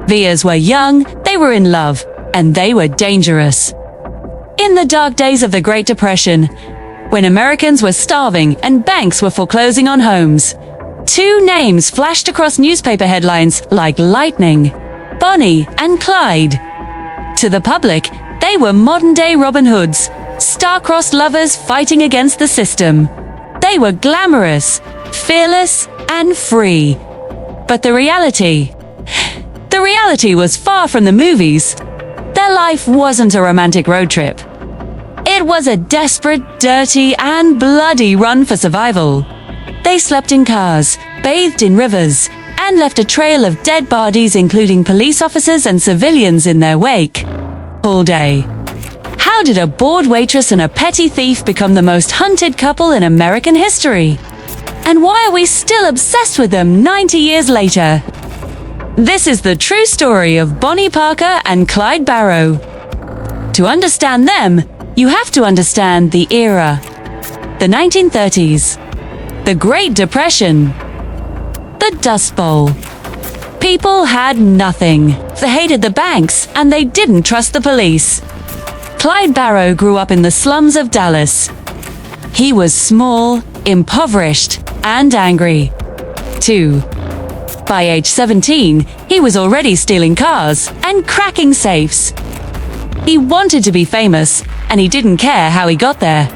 Vias were young, they were in love, and they were dangerous. In the dark days of the Great Depression, when Americans were starving and banks were foreclosing on homes, two names flashed across newspaper headlines like lightning: Bonnie and Clyde. To the public, they were modern-day Robin Hoods, star-crossed lovers fighting against the system. They were glamorous, fearless, and free. But the reality was far from the movies. Their life wasn't a romantic road trip. It was a desperate, dirty, and bloody run for survival. They slept in cars, bathed in rivers, and left a trail of dead bodies, including police officers and civilians, in their wake. All day. How did a bored waitress and a petty thief become the most hunted couple in American history? And why are we still obsessed with them 90 years later? This is the true story of Bonnie Parker and Clyde Barrow. To understand them, you have to understand the era. The 1930s. The Great Depression. The Dust Bowl. People had nothing. They hated the banks, and they didn't trust the police. Clyde Barrow grew up in the slums of Dallas. He was small, impoverished, and angry. 2. By age 17, he was already stealing cars and cracking safes. He wanted to be famous, and he didn't care how he got there.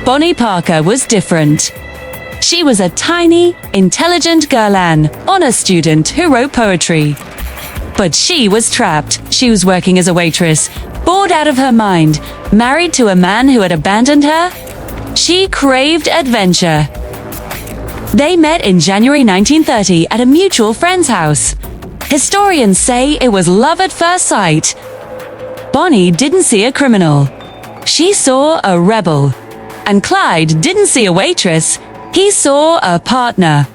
Bonnie Parker was different. She was a tiny, intelligent girl, honor student who wrote poetry. But she was trapped. She was working as a waitress, bored out of her mind, married to a man who had abandoned her. She craved adventure. They met in January 1930 at a mutual friend's house. Historians say it was love at first sight. Bonnie didn't see a criminal. She saw a rebel. And Clyde didn't see a waitress. He saw a partner.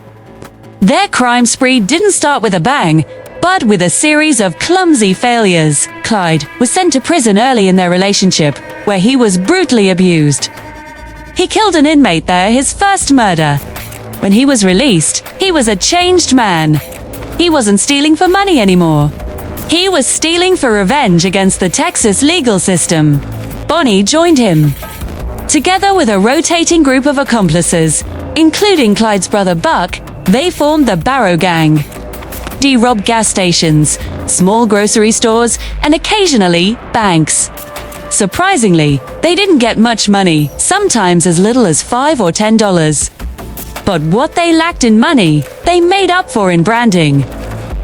Their crime spree didn't start with a bang, but with a series of clumsy failures. Clyde was sent to prison early in their relationship, where he was brutally abused. He killed an inmate there, his first murder. When he was released, he was a changed man. He wasn't stealing for money anymore. He was stealing for revenge against the Texas legal system. Bonnie joined him. Together with a rotating group of accomplices, including Clyde's brother Buck, they formed the Barrow Gang. They robbed gas stations, small grocery stores, and occasionally banks. Surprisingly, they didn't get much money, sometimes as little as $5 or $10. But what they lacked in money, they made up for in branding.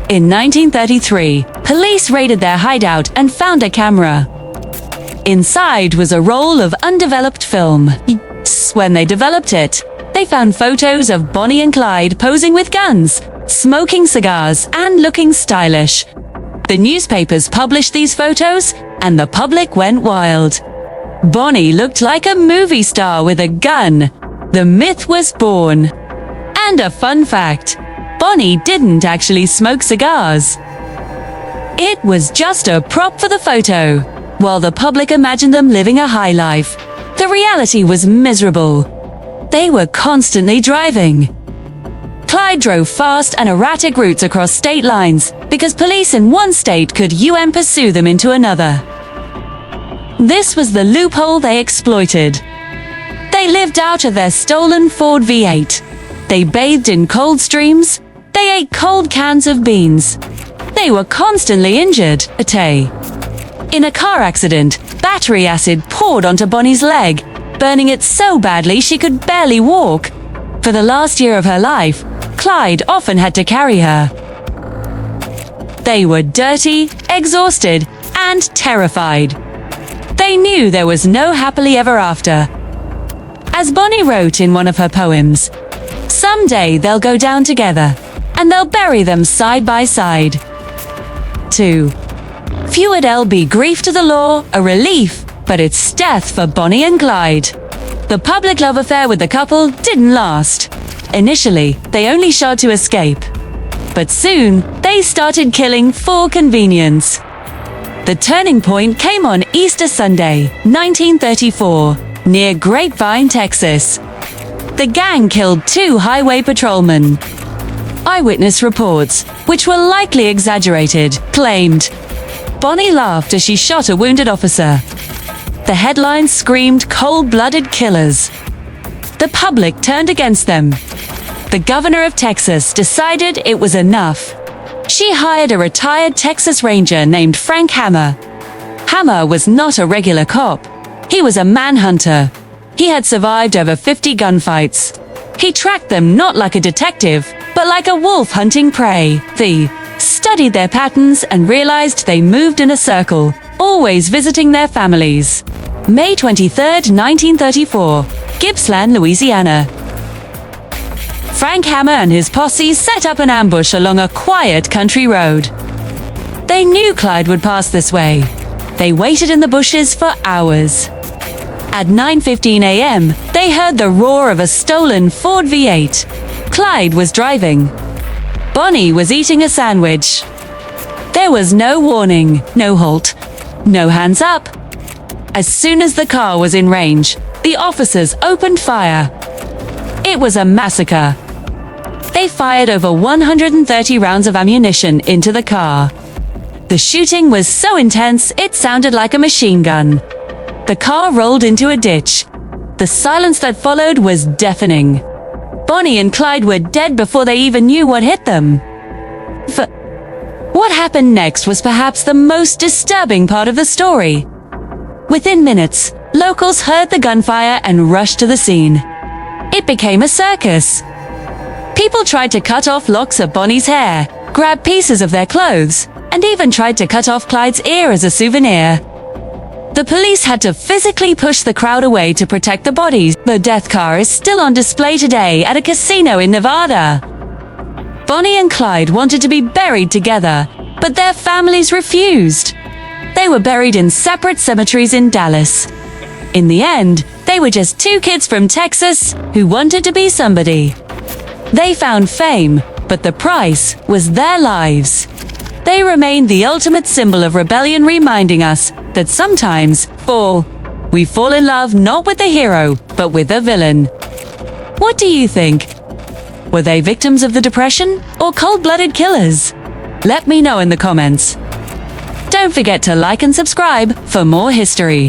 In 1933, police raided their hideout and found a camera. Inside was a roll of undeveloped film. When they developed it, they found photos of Bonnie and Clyde posing with guns, smoking cigars, and looking stylish. The newspapers published these photos, and the public went wild. Bonnie looked like a movie star with a gun. The myth was born. And a fun fact, Bonnie didn't actually smoke cigars. It was just a prop for the photo. While the public imagined them living a high life, the reality was miserable. They were constantly driving. Clyde drove fast and erratic routes across state lines because police in one state could pursue them into another. This was the loophole they exploited. They lived out of their stolen Ford V8. They bathed in cold streams. They ate cold cans of beans. They were constantly injured. In a car accident, battery acid poured onto Bonnie's leg, burning it so badly she could barely walk. For the last year of her life, Clyde often had to carry her. They were dirty, exhausted, and terrified. They knew there was no happily ever after. As Bonnie wrote in one of her poems, "Someday they'll go down together, and they'll bury them side by side." 2. Few be grief to the law, a relief, but it's death for Bonnie and Clyde. The public love affair with the couple didn't last. Initially, they only shot to escape. But soon, they started killing for convenience. The turning point came on Easter Sunday, 1934, near Grapevine, Texas. The gang killed 2 highway patrolmen. Eyewitness reports, which were likely exaggerated, claimed Bonnie laughed as she shot a wounded officer. The headlines screamed cold-blooded killers. The public turned against them. The governor of Texas decided it was enough. She hired a retired Texas Ranger named Frank Hammer. Hammer was not a regular cop. He was a manhunter. He had survived over 50 gunfights. He tracked them not like a detective, but like a wolf hunting prey. He studied their patterns and realized they moved in a circle, always visiting their families. May 23, 1934, Gippsland, Louisiana. Frank Hammer and his posse set up an ambush along a quiet country road. They knew Clyde would pass this way. They waited in the bushes for hours. At 9:15 a.m., they heard the roar of a stolen Ford V8. Clyde was driving. Bonnie was eating a sandwich. There was no warning, no halt, no hands up. As soon as the car was in range, the officers opened fire. It was a massacre. They fired over 130 rounds of ammunition into the car. The shooting was so intense it sounded like a machine gun. The car rolled into a ditch. The silence that followed was deafening. Bonnie and Clyde were dead before they even knew what hit them. What happened next was perhaps the most disturbing part of the story. Within minutes, locals heard the gunfire and rushed to the scene. It became a circus. People tried to cut off locks of Bonnie's hair, grab pieces of their clothes, and even tried to cut off Clyde's ear as a souvenir. The police had to physically push the crowd away to protect the bodies. The death car is still on display today at a casino in Nevada. Bonnie and Clyde wanted to be buried together, but their families refused. They were buried in separate cemeteries in Dallas. In the end, they were just two kids from Texas who wanted to be somebody. They found fame, but the price was their lives. They remained the ultimate symbol of rebellion, reminding us that sometimes we fall in love not with the hero, but with the villain. What do you think? Were they victims of the Depression or cold-blooded killers? Let me know in the comments. Don't forget to like and subscribe for more history.